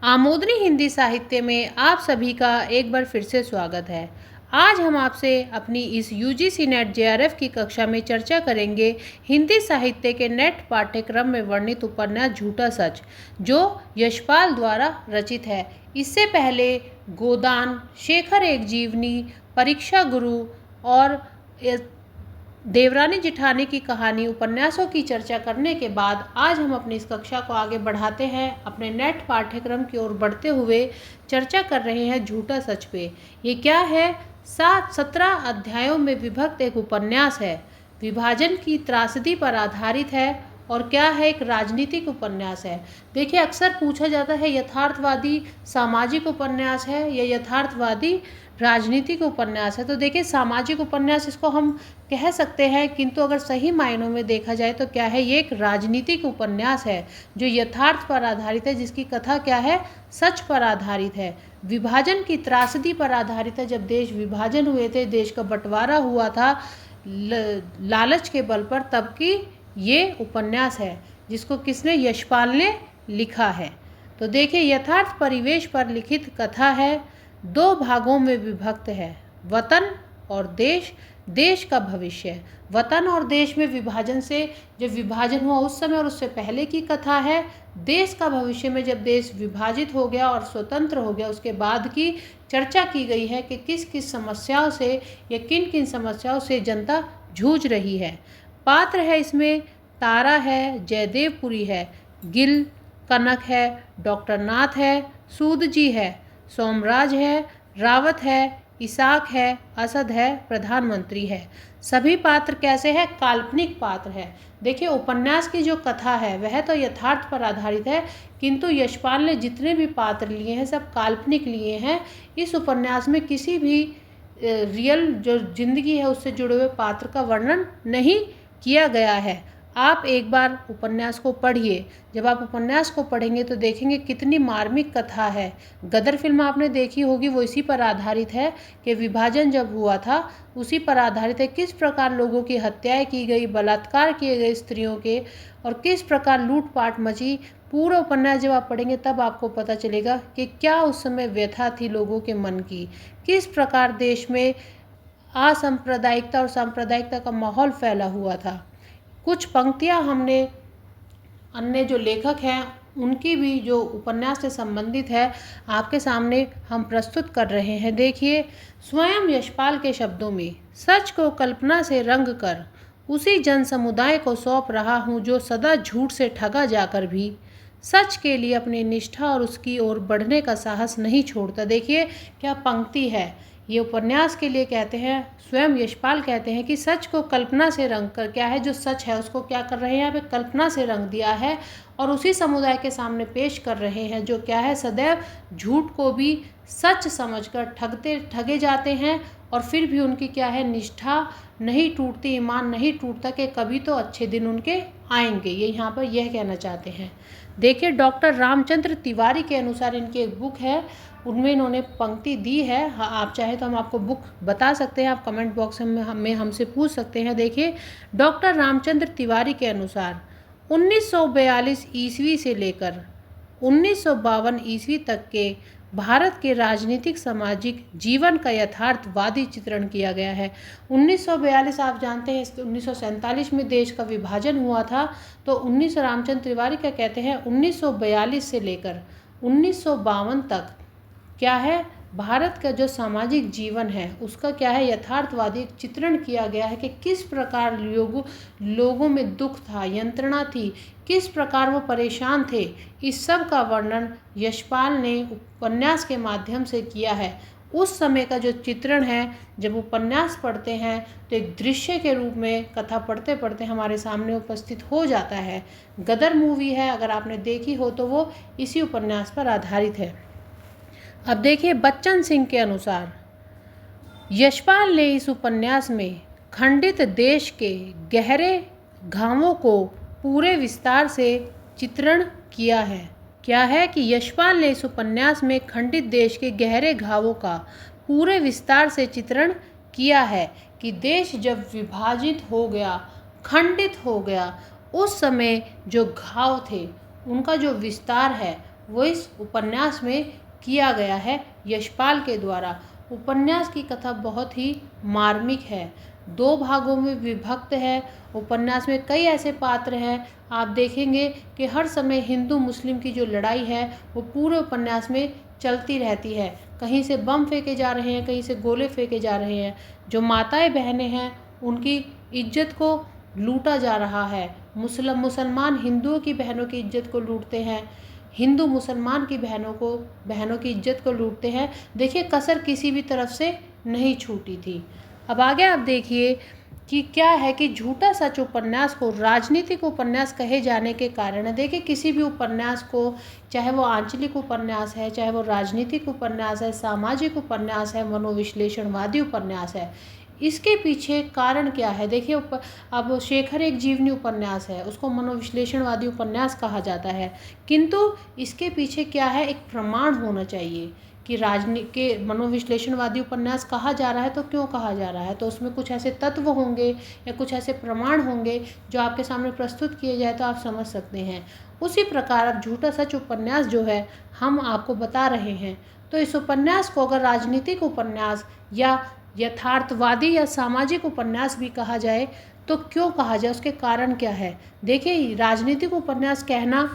आमोदनी हिंदी साहित्य में आप सभी का एक बार फिर से स्वागत है। आज हम आपसे अपनी इस यूजीसी नेट जेआरएफ की कक्षा में चर्चा करेंगे हिंदी साहित्य के नेट पाठ्यक्रम में वर्णित उपन्यास झूठा सच, जो यशपाल द्वारा रचित है। इससे पहले गोदान, शेखर एक जीवनी, परीक्षा गुरु और देवरानी जिठानी की कहानी उपन्यासों की चर्चा करने के बाद आज हम अपनी इस कक्षा को आगे बढ़ाते हैं। अपने नेट पाठ्यक्रम की ओर बढ़ते हुए चर्चा कर रहे हैं झूठा सच पे। ये क्या है? 17 अध्यायों में विभक्त एक उपन्यास है, विभाजन की त्रासदी पर आधारित है और क्या है, एक राजनीतिक उपन्यास है। देखिए, अक्सर पूछा जाता है यथार्थवादी सामाजिक उपन्यास है या यथार्थवादी राजनीतिक उपन्यास है। तो देखिए, सामाजिक उपन्यास इसको हम कह सकते हैं, किंतु अगर सही मायनों में देखा जाए तो क्या है, ये एक राजनीतिक उपन्यास है जो यथार्थ पर आधारित है, जिसकी कथा क्या है, सच पर आधारित है, विभाजन की त्रासदी पर आधारित है। जब देश विभाजन हुए थे, देश का बंटवारा हुआ था लालच के बल पर, तब की ये उपन्यास है जिसको किसने, यशपाल ने लिखा है। तो देखिए, यथार्थ परिवेश पर लिखित कथा है, 2 भागों में विभक्त है, वतन और देश, देश का भविष्य। वतन और देश में विभाजन से, जब विभाजन हुआ उस समय और उससे पहले की कथा है। देश का भविष्य में जब देश विभाजित हो गया और स्वतंत्र हो गया, उसके बाद की चर्चा की गई है कि किस किस समस्याओं से या किन किन समस्याओं से जनता जूझ रही है। पात्र है इसमें, तारा है, जयदेवपुरी है, गिल, कनक है, डॉक्टर नाथ है, सूद जी है, सोमराज है, रावत है, इसाक है, असद है, प्रधानमंत्री है। सभी पात्र कैसे हैं? काल्पनिक पात्र है। देखिए, उपन्यास की जो कथा है वह तो यथार्थ पर आधारित है, किंतु यशपाल ने जितने भी पात्र लिए हैं सब काल्पनिक लिए हैं। इस उपन्यास में किसी भी रियल जो जिंदगी है उससे जुड़े हुए पात्र का वर्णन नहीं किया गया है। आप एक बार उपन्यास को पढ़िए। जब आप उपन्यास को पढ़ेंगे तो देखेंगे कितनी मार्मिक कथा है। गदर फिल्म आपने देखी होगी, वो इसी पर आधारित है कि विभाजन जब हुआ था उसी पर आधारित है। किस प्रकार लोगों की हत्याएं की गई, बलात्कार किए गए स्त्रियों के, और किस प्रकार लूटपाट मची। पूरा उपन्यास जब आप पढ़ेंगे तब आपको पता चलेगा कि क्या उस समय व्यथा थी लोगों के मन की, किस प्रकार देश में असंप्रदायिकता और सांप्रदायिकता का माहौल फैला हुआ था। कुछ पंक्तियाँ हमने अन्य जो लेखक हैं उनकी भी जो उपन्यास से संबंधित है आपके सामने हम प्रस्तुत कर रहे हैं। देखिए, स्वयं यशपाल के शब्दों में, सच को कल्पना से रंग कर उसी जन समुदाय को सौंप रहा हूँ जो सदा झूठ से ठगा जाकर भी सच के लिए अपनी निष्ठा और उसकी ओर बढ़ने का साहस नहीं छोड़ता। देखिए क्या पंक्ति है। ये उपन्यास के लिए कहते हैं, स्वयं यशपाल कहते हैं कि सच को कल्पना से रंग कर, क्या है, जो सच है उसको क्या कर रहे हैं, यहाँ पे कल्पना से रंग दिया है और उसी समुदाय के सामने पेश कर रहे हैं जो क्या है, सदैव झूठ को भी सच समझकर ठगे जाते हैं और फिर भी उनकी क्या है, निष्ठा नहीं टूटती, ईमान नहीं टूटता कि कभी तो अच्छे दिन उनके आएंगे। ये यहाँ पर यह कहना चाहते हैं। देखिए, डॉक्टर रामचंद्र तिवारी के अनुसार इनकी एक बुक है, उनमें इन्होंने पंक्ति दी है। हाँ, आप चाहे तो हम आपको बुक बता सकते हैं, आप कमेंट बॉक्स में हमसे पूछ सकते हैं। देखिए, डॉक्टर रामचंद्र तिवारी के अनुसार 1942 ईस्वी से लेकर 1952 ईस्वी तक के भारत के राजनीतिक सामाजिक जीवन का यथार्थवादी चित्रण किया गया है। 1942 आप जानते हैं, 1947 में देश का विभाजन हुआ था। तो 19 रामचंद्र तिवारी क्या कहते हैं, 1942 से लेकर 1952 तक क्या है, भारत का जो सामाजिक जीवन है उसका क्या है, यथार्थवादी चित्रण किया गया है कि किस प्रकार लोगों में दुख था, यंत्रणा थी, किस प्रकार वो परेशान थे। इस सब का वर्णन यशपाल ने उपन्यास के माध्यम से किया है। उस समय का जो चित्रण है, जब उपन्यास पढ़ते हैं तो एक दृश्य के रूप में कथा पढ़ते पढ़ते हमारे सामने उपस्थित हो जाता है। गदर मूवी है, अगर आपने देखी हो तो वो इसी उपन्यास पर आधारित है। अब देखिए, बच्चन सिंह के अनुसार यशपाल ने इस उपन्यास में खंडित देश के गहरे घावों को पूरे विस्तार से चित्रण किया है। क्या है कि यशपाल ने इस उपन्यास में खंडित देश के गहरे घावों का पूरे विस्तार से चित्रण किया है कि देश जब विभाजित हो गया, खंडित हो गया, उस समय जो घाव थे उनका जो विस्तार है वो इस उपन्यास में किया गया है यशपाल के द्वारा। उपन्यास की कथा बहुत ही मार्मिक है, 2 भागों में विभक्त है। उपन्यास में कई ऐसे पात्र हैं, आप देखेंगे कि हर समय हिंदू मुस्लिम की जो लड़ाई है वो पूरे उपन्यास में चलती रहती है। कहीं से बम फेंके जा रहे हैं, कहीं से गोले फेंके जा रहे हैं। जो माताएं बहनें हैं उनकी इज्जत को लूटा जा रहा है। मुसलमान हिंदुओं की बहनों की इज्जत को लूटते हैं, हिंदू मुसलमान की बहनों की इज्जत को लूटते हैं। देखिए, कसर किसी भी तरफ से नहीं छूटी थी। अब आगे आप देखिए कि क्या है कि झूठा सच उपन्यास को राजनीतिक उपन्यास कहे जाने के कारण है। देखिए, किसी भी उपन्यास को, चाहे वो आंचलिक उपन्यास है, चाहे वो राजनीतिक उपन्यास है, सामाजिक उपन्यास है, मनोविश्लेषणवादी उपन्यास है, इसके पीछे कारण क्या है। देखिए, अब शेखर एक जीवनी उपन्यास है, उसको मनोविश्लेषणवादी उपन्यास कहा जाता है, किंतु इसके पीछे क्या है, एक प्रमाण होना चाहिए कि मनोविश्लेषणवादी उपन्यास कहा जा रहा है तो क्यों कहा जा रहा है। तो उसमें कुछ ऐसे तत्व होंगे या कुछ ऐसे प्रमाण होंगे जो आपके सामने प्रस्तुत किए जाए तो आप समझ सकते हैं। उसी प्रकार अब झूठा सच उपन्यास जो है हम आपको बता रहे हैं। तो इस उपन्यास को अगर राजनीतिक उपन्यास या यथार्थवादी या सामाजिक उपन्यास भी कहा जाए तो क्यों कहा जाए, उसके कारण क्या है। देखिए, राजनीतिक उपन्यास कहना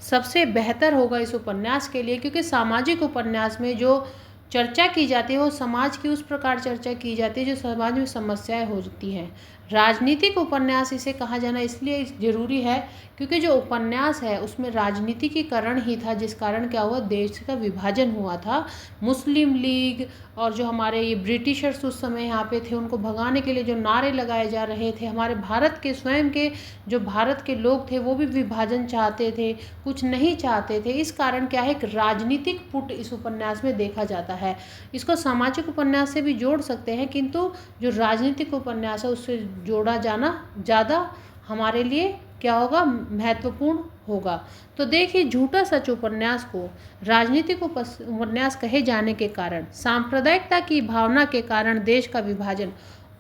सबसे बेहतर होगा इस उपन्यास के लिए, क्योंकि सामाजिक उपन्यास में जो चर्चा की जाती है वो समाज की उस प्रकार चर्चा की जाती है जो समाज में समस्याएं होती हैं। राजनीतिक उपन्यास इसे कहा जाना इसलिए ज़रूरी है क्योंकि जो उपन्यास है उसमें राजनीतिकीकरण ही था, जिस कारण क्या हुआ, देश का विभाजन हुआ था। मुस्लिम लीग और जो हमारे ये ब्रिटिशर्स उस समय यहाँ पे थे, उनको भगाने के लिए जो नारे लगाए जा रहे थे, हमारे भारत के स्वयं के जो भारत के लोग थे वो भी विभाजन चाहते थे, कुछ नहीं चाहते थे। इस कारण क्या है, एक राजनीतिक पुट इस उपन्यास में देखा जाता है। इसको सामाजिक उपन्यास से भी जोड़ सकते हैं, किंतु जो राजनीतिक उपन्यास है उससे जोड़ा जाना ज़्यादा हमारे लिए क्या होगा, महत्वपूर्ण होगा। तो देखिए, झूठा सच उपन्यास को राजनीतिक उपन्यास कहे जाने के कारण, सांप्रदायिकता की भावना के कारण देश का विभाजन,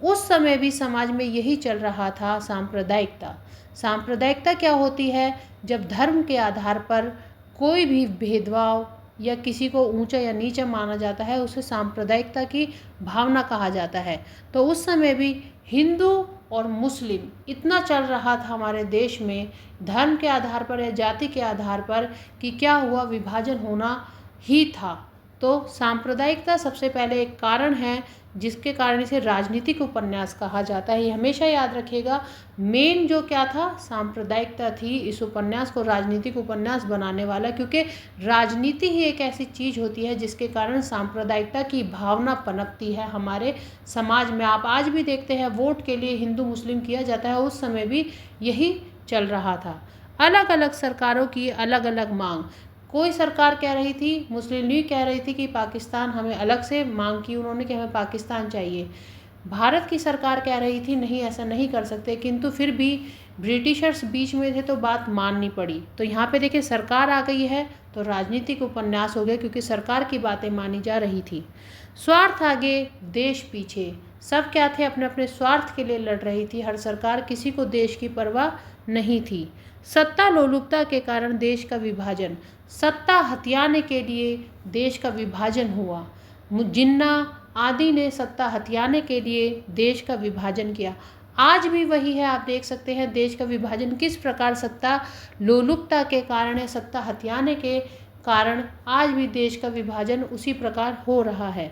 उस समय भी समाज में यही चल रहा था, सांप्रदायिकता। सांप्रदायिकता क्या होती है, जब धर्म के आधार पर कोई भी भेदभाव या किसी को ऊंचा या नीचा माना जाता है उसे सांप्रदायिकता की भावना कहा जाता है। तो उस समय भी हिंदू और मुस्लिम इतना चल रहा था हमारे देश में, धर्म के आधार पर या जाति के आधार पर, कि क्या हुआ, विभाजन होना ही था। तो सांप्रदायिकता सबसे पहले एक कारण है जिसके कारण इसे राजनीतिक उपन्यास कहा जाता है। ये हमेशा याद रखिएगा, मेन जो क्या था, सांप्रदायिकता थी इस उपन्यास को राजनीतिक उपन्यास बनाने वाला, क्योंकि राजनीति ही एक ऐसी चीज़ होती है जिसके कारण सांप्रदायिकता की भावना पनपती है हमारे समाज में। आप आज भी देखते हैं वोट के लिए हिंदू मुस्लिम किया जाता है, उस समय भी यही चल रहा था। अलग अलग सरकारों की अलग अलग मांग, कोई सरकार कह रही थी, मुस्लिम लीग कह रही थी कि पाकिस्तान, हमें अलग से मांग की उन्होंने कि हमें पाकिस्तान चाहिए। भारत की सरकार कह रही थी नहीं, ऐसा नहीं कर सकते, किंतु फिर भी ब्रिटिशर्स बीच में थे तो बात माननी पड़ी। तो यहाँ पे देखिए, सरकार आ गई है तो राजनीतिक उपन्यास हो गया, क्योंकि सरकार की बातें मानी जा रही थी। स्वार्थ आगे देश पीछे, सब क्या थे, अपने अपने स्वार्थ के लिए लड़ रही थी हर सरकार, किसी को देश की परवाह नहीं थी। सत्ता लोलुपता के कारण देश का विभाजन, सत्ता हथियाने के लिए देश का विभाजन हुआ। जिन्ना आदि ने सत्ता हथियाने के लिए देश का विभाजन किया। आज भी वही है, आप देख सकते हैं देश का विभाजन किस प्रकार सत्ता लोलुपता के कारण है, सत्ता हथियाने के कारण आज भी देश का विभाजन उसी प्रकार हो रहा है।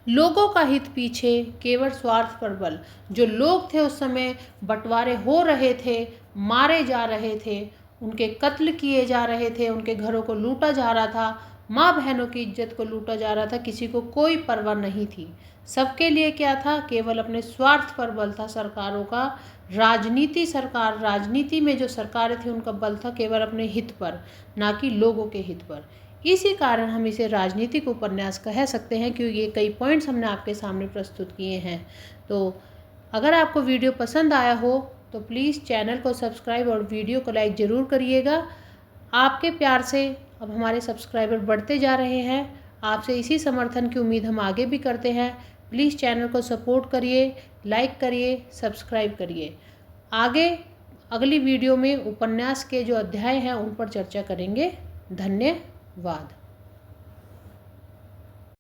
लोगों का हित पीछे, केवल स्वार्थ पर बल। जो लोग थे उस समय, बंटवारे हो रहे थे, मारे जा रहे थे, उनके कत्ल किए जा रहे थे, उनके घरों को लूटा जा रहा था, माँ बहनों की इज्जत को लूटा जा रहा था, किसी को कोई परवाह नहीं थी। सबके लिए क्या था, केवल अपने स्वार्थ पर बल था सरकारों का। राजनीति में जो सरकारें थी उनका बल था केवल अपने हित पर, ना कि लोगों के हित पर। इसी कारण हम इसे राजनीतिक उपन्यास कह सकते हैं, क्योंकि ये कई पॉइंट्स हमने आपके सामने प्रस्तुत किए हैं। तो अगर आपको वीडियो पसंद आया हो तो प्लीज़ चैनल को सब्सक्राइब और वीडियो को लाइक ज़रूर करिएगा। आपके प्यार से अब हमारे सब्सक्राइबर बढ़ते जा रहे हैं, आपसे इसी समर्थन की उम्मीद हम आगे भी करते हैं। प्लीज़ चैनल को सपोर्ट करिए, लाइक करिए, सब्सक्राइब करिए। आगे अगली वीडियो में उपन्यास के जो अध्याय हैं उन पर चर्चा करेंगे। धन्यवाद।